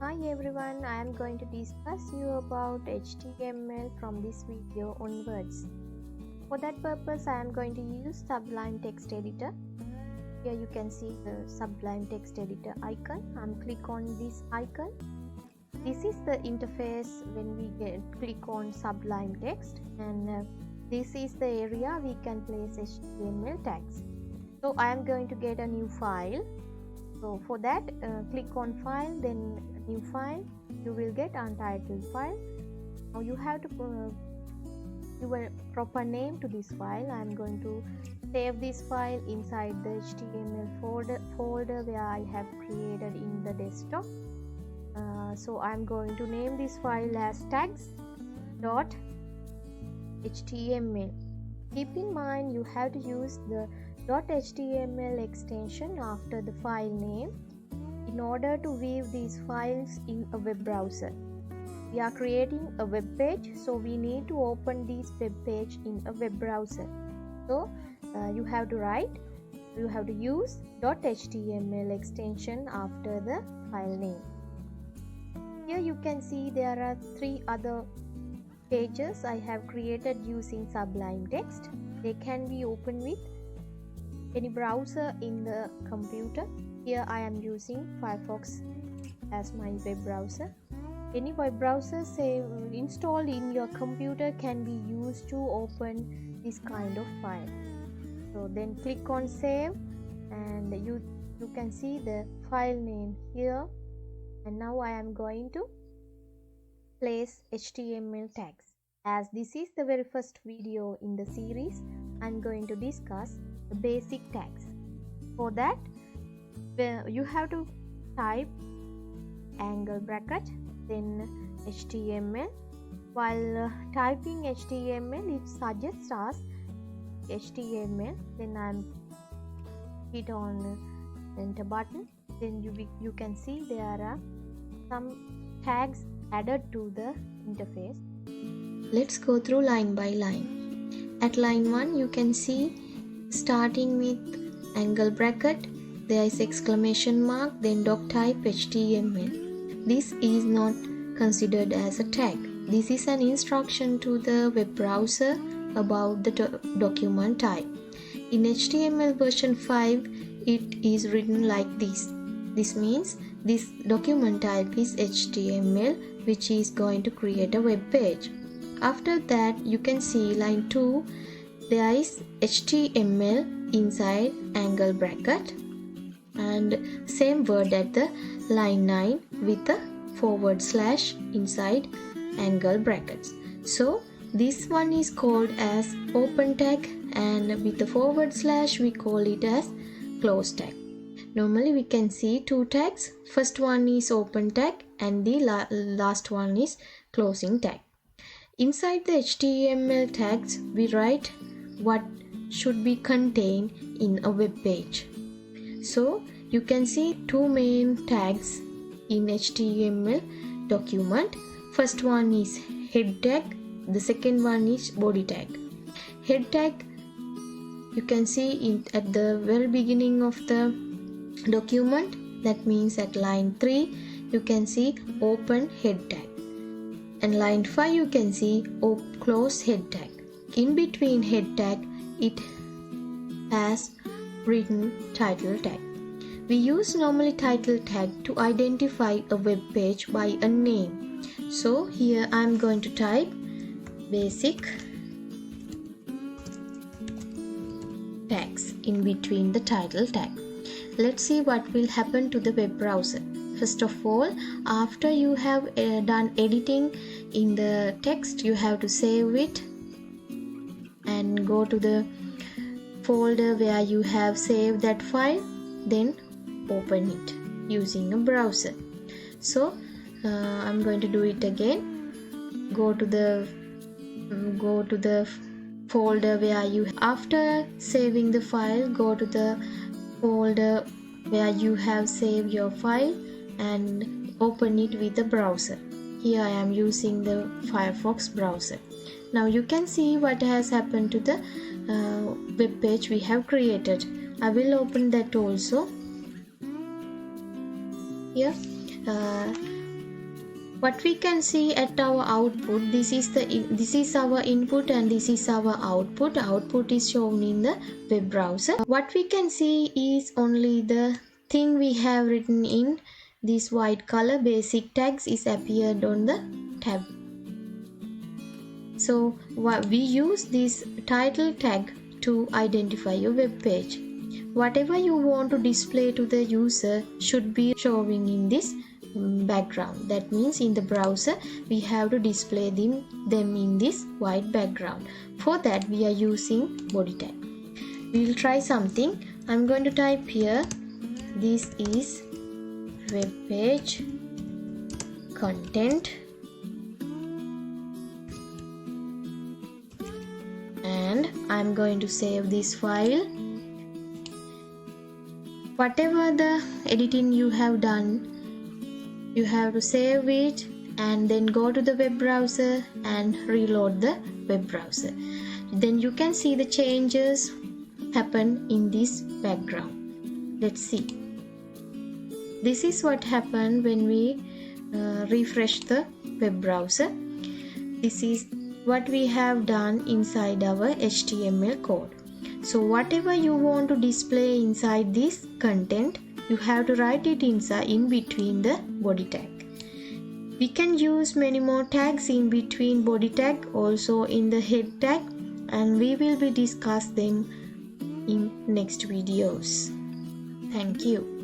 Hi everyone, I am going to discuss you about HTML from this video onwards. For that purpose, I am going to use Sublime Text Editor. Here you can see the Sublime Text Editor icon. Click on this icon. This is the interface when we click on Sublime Text, and this is the area we can place HTML tags. So I am going to get a new file. So for that, click on File, then New File. You will get Untitled File. Now you have to give a proper name to this file. I am going to save this file inside the HTML folder where I have created in the desktop. So I am going to name this file as tags.html. Keep in mind you have to use the .html extension after the file name in order to view these files in a web browser. We are creating a web page, so we need to open this web page in a web browser. So you have to use .html extension after the file name. Here you can see there are 3 other pages I have created using Sublime Text. They can be opened with any browser in the computer. Here I am using Firefox as my web browser. Any web browser installed in your computer can be used to open this kind of file. So then click on Save, and you can see the file name here. And now I am going to place HTML tags. As this is the very first video in the series, I am going to discuss the basic tags. For that, you have to type angle bracket, then HTML. While typing HTML, it suggests us HTML. Then I'm hit on enter button. Then you can see there are some tags added to the interface. Let's go through line by line. At line 1, you can see starting with angle bracket, there is exclamation mark, then doc type HTML. This is not considered as a tag. This is an instruction to the web browser about the document type. In HTML version 5, it is written like this. This means this document type is HTML, which is going to create a web page. After that, you can see line 2, there is HTML inside angle bracket, and same word at the line 9 with a / inside angle brackets. So this one is called as open tag, and with the / we call it as close tag. Normally we can see 2 tags. First one is open tag and the last one is closing tag. Inside the HTML tags, we write what should be contained in a web page. So you can see 2 main tags in HTML document. First one is head tag, the second one is body tag. Head tag you can see at the very beginning of the document. That means at line 3 you can see open head tag, and line 5 you can see close head tag. In between head tag it has written title tag. We use normally title tag to identify a web page by a name. So here I am going to type basic tags in between the title tag. Let's see what will happen to the web browser. First of all, after you have done editing in the text, you have to save it and go to the folder where you have saved that file, then open it using a browser. So I'm going to do it again. Go to the folder where you, after saving the file, go to the folder where you have saved your file and open it with the browser. Here I am using the Firefox browser. Now you can see what has happened to the web page we have created. I will open that also. Here What we can see at our output, this is our input and this is our output. Output is shown in the web browser. What we can see is only the thing we have written in this white color basic tags is appeared on the tab. So we use this title tag to identify your web page. Whatever you want to display to the user should be showing in this background. That means in the browser we have to display them in this white background. For that we are using body tag. We will try something. I'm going to type here, this is web page content, and I'm going to save this file. Whatever the editing you have done, you have to save it and then go to the web browser and reload the web browser. Then you can see the changes happen in this background. Let's see. This is what happened when we refresh the web browser. This is what we have done inside our HTML code. So whatever you want to display inside this content, you have to write it inside in between the body tag. We can use many more tags in between body tag, also in the head tag, and we will be discuss them in next videos. Thank you.